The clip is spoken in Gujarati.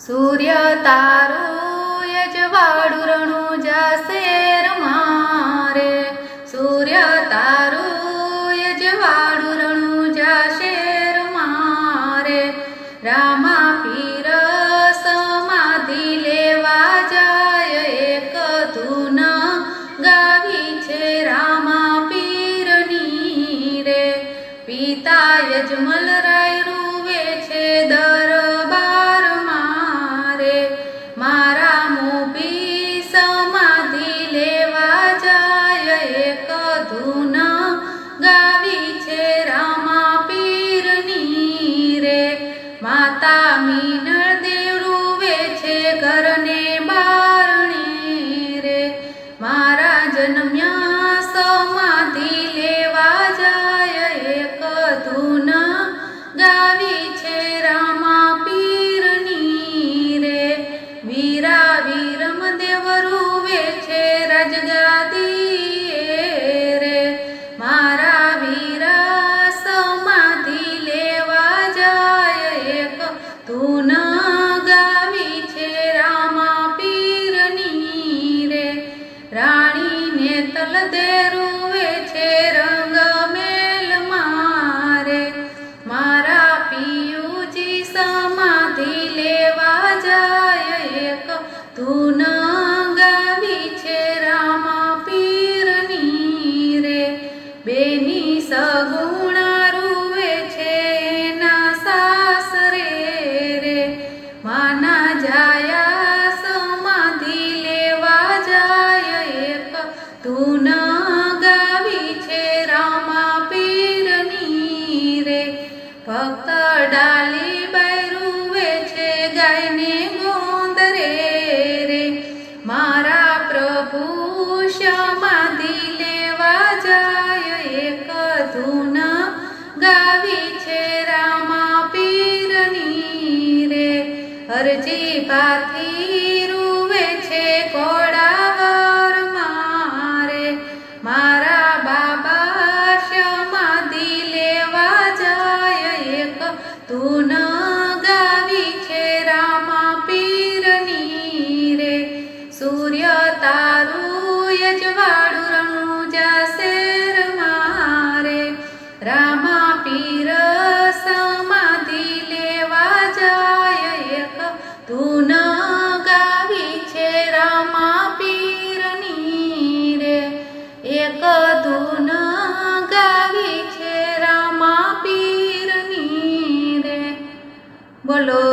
સૂર્ય તારું યજવાળું રણુજા શેર મારે, સૂર્ય તારું યજવાળું રણુજા શેર મારે. રામા પીર સમાધિ લેવા જાય, એક ધૂન ગાવી છે રામા પીરની રે. પિતા યજમલ રાય રૂવે છે દરબાર મારે, મારા મોભી સમાધિ લેવા જાય, એક ધૂન ગાવી છે રામા પીરની રે. માતા મીનળ દેવ રૂવે છે ઘરને બારણે રે, મારા જન્મ્યા સમાધિ લેવા જાય, એક ધૂન ગાવી છે રામા પીરની રે. વીરા વીરમ દેવ રૂવે છે રાજગાદીએ રે, મારા વીરા સમાધિ લેવા જાય, એક ધૂન ગાવી છે રામા પીરની રે. રાણીને તલદે રૂવે છે રંગ મેલ મારે, મારા પિયુજી સમાધિ લેવા જાય, એક ધૂન ગાવી છે રામા પીરની રે. બેની સગુણા રૂવે છે એના સાસરે રે, માના જાયા સમાધિ લેવા જાય, એક ધૂન ગાવી છે રામા પીરની રે. ભક્ત ડાલી બાઈ રૂવે છે ગાયને ગોંદરે રે, મારા પ્રભુ સમાધિ લેવા જાય, એક ધૂન ગાવી છે રામા પીરની રે. હરજી પાથી રૂવે છે કોડાવર મારે, મારા બાબા સમાધિ લેવા જાય, એક ધૂન ગાવી છે રામા પીરની રે. સૂર્ય તારું યજવાળું રણુજા શેર મારે, રામા પીર સમાધિ લેવા જાય, એક ધૂન ગાવી છે રામા પીરની રે, એક ધૂન ગાવી છે રામા પીરની રે. બોલો